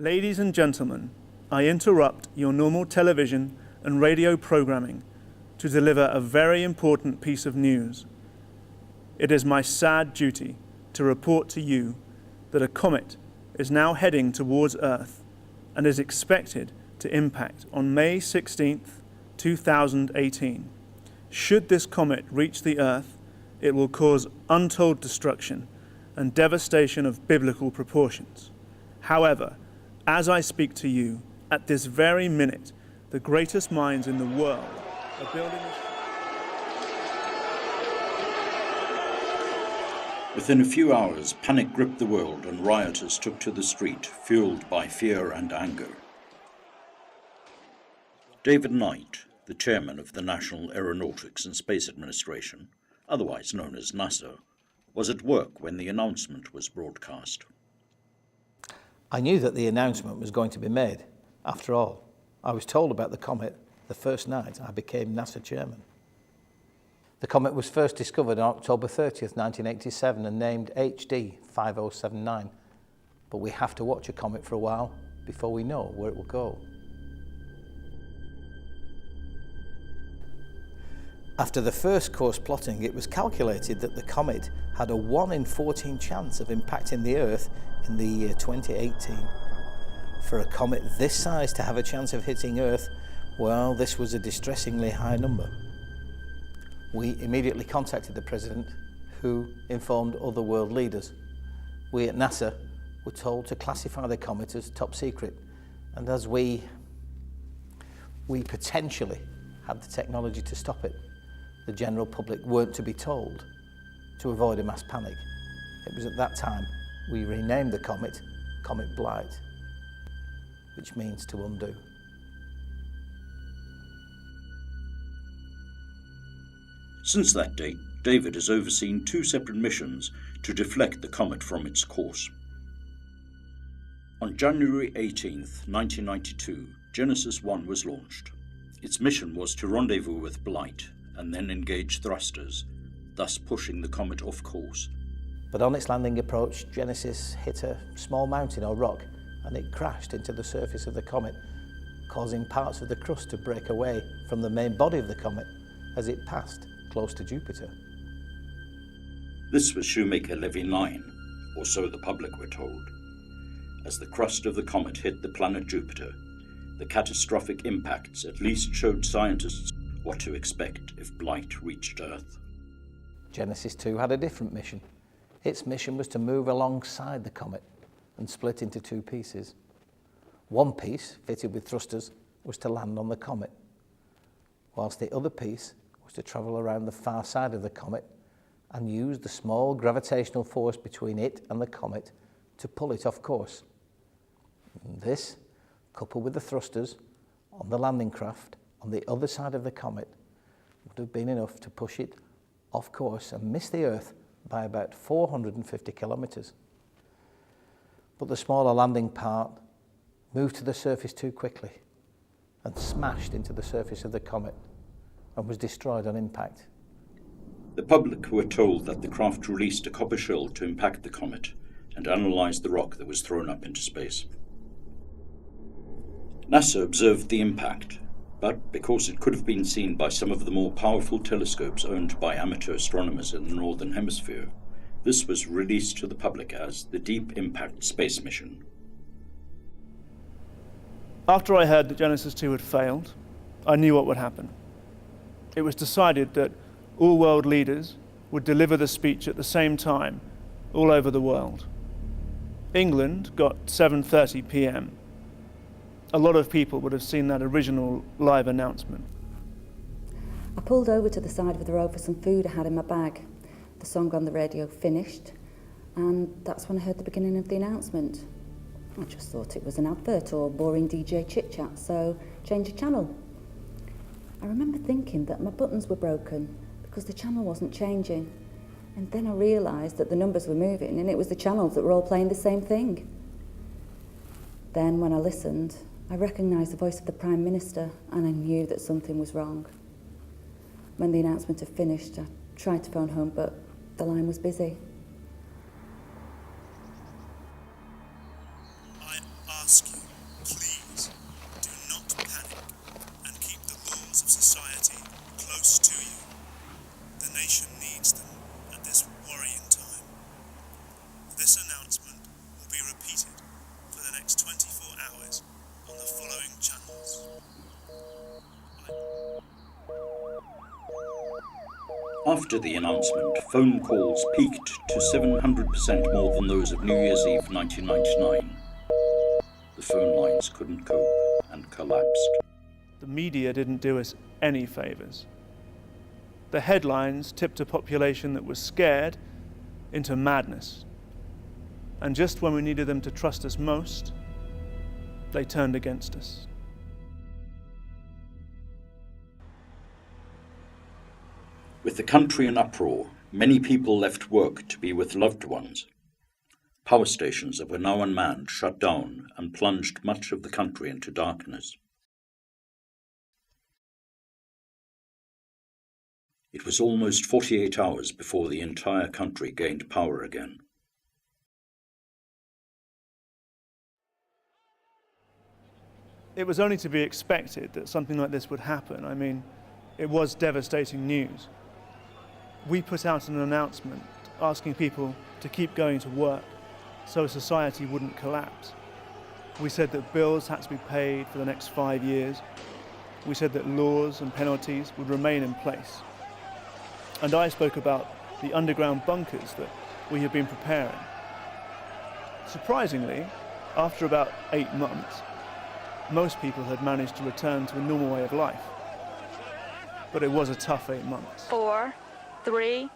Ladies and gentlemen, I interrupt your normal television and radio programming to deliver a very important piece of news. It is my sad duty to report to you that a comet is now heading towards Earth and is expected to impact on May 16th, 2018. Should this comet reach the Earth, it will cause untold destruction and devastation of biblical proportions. However, as I speak to you, at this very minute, the greatest minds in the world are building a... Within a few hours, panic gripped the world and rioters took to the street, fueled by fear and anger. David Knight, the chairman of the National Aeronautics and Space Administration, otherwise known as NASA, was at work when the announcement was broadcast. I knew that the announcement was going to be made. After all, I was told about the comet the first night I became NASA chairman. The comet was first discovered on October 30th, 1987 and named HD 5079. But we have to watch a comet for a while before we know where it will go. After the first course plotting, it was calculated that the comet had a 1 in 14 chance of impacting the Earth in the year 2018. For a comet this size to have a chance of hitting Earth, well, this was a distressingly high number. We immediately contacted the President, who informed other world leaders. We at NASA were told to classify the comet as top secret, and as we potentially had the technology to stop it, the general public weren't to be told to avoid a mass panic. It was at that time we renamed the comet Comet Blight, which means to undo. Since that date, David has overseen 2 separate missions to deflect the comet from its course. On January 18th, 1992, Genesis 1 was launched. Its mission was to rendezvous with Blight and then engage thrusters, thus pushing the comet off course. But on its landing approach, Genesis hit a small mountain or rock and it crashed into the surface of the comet, causing parts of the crust to break away from the main body of the comet as it passed close to Jupiter. This was Shoemaker-Levy 9, or so the public were told. As the crust of the comet hit the planet Jupiter, the catastrophic impacts at least showed scientists what to expect if Blight reached Earth. Genesis 2 had a different mission. Its mission was to move alongside the comet and split into 2 pieces. One piece, fitted with thrusters, was to land on the comet, whilst the other piece was to travel around the far side of the comet and use the small gravitational force between it and the comet to pull it off course. And this, coupled with the thrusters on the landing craft on the other side of the comet, would have been enough to push it off course and miss the Earth by about 450 kilometres. But the smaller landing part moved to the surface too quickly and smashed into the surface of the comet and was destroyed on impact. The public were told that the craft released a copper shell to impact the comet and analysed the rock that was thrown up into space. NASA observed the impact, but because it could have been seen by some of the more powerful telescopes owned by amateur astronomers in the Northern Hemisphere, this was released to the public as the Deep Impact Space Mission. After I heard that Genesis 2 had failed, I knew what would happen. It was decided that all world leaders would deliver the speech at the same time, all over the world. England got 7:30 p.m. A lot of people would have seen that original live announcement. I pulled over to the side of the road for some food I had in my bag. The song on the radio finished, and that's when I heard the beginning of the announcement. I just thought it was an advert or boring DJ chit-chat, so changed the channel. I remember thinking that my buttons were broken because the channel wasn't changing. And then I realised that the numbers were moving and it was the channels that were all playing the same thing. Then when I listened, I recognised the voice of the Prime Minister and I knew that something was wrong. When the announcement had finished, I tried to phone home, but the line was busy. I ask ask you, please, do not panic and keep the laws of society close to you. The nation needs them at this worrying time. This announcement will be repeated for the next 24 hours on the following channels. After the announcement, phone calls peaked to 700% more than those of New Year's Eve 1999. The phone lines couldn't cope and collapsed. The media didn't do us any favours. The headlines tipped a population that was scared into madness. And just when we needed them to trust us most, they turned against us. With the country in uproar, many people left work to be with loved ones. Power stations that were now unmanned shut down and plunged much of the country into darkness. It was almost 48 hours before the entire country gained power again. It was only to be expected that something like this would happen. I mean, it was devastating news. We put out an announcement asking people to keep going to work so society wouldn't collapse. We said that bills had to be paid for the next 5 years. We said that laws and penalties would remain in place. And I spoke about the underground bunkers that we had been preparing. Surprisingly, after about 8 months, most people had managed to return to a normal way of life. But it was a tough 8 months. 4, 3,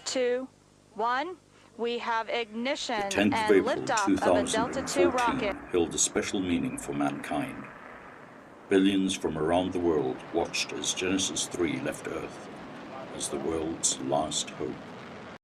2, 1. We have ignition The 10th of and April liftoff of a Delta II 2014 rocket. held a special meaning for mankind. Billions from around the world watched as Genesis 3 left Earth as the world's last hope.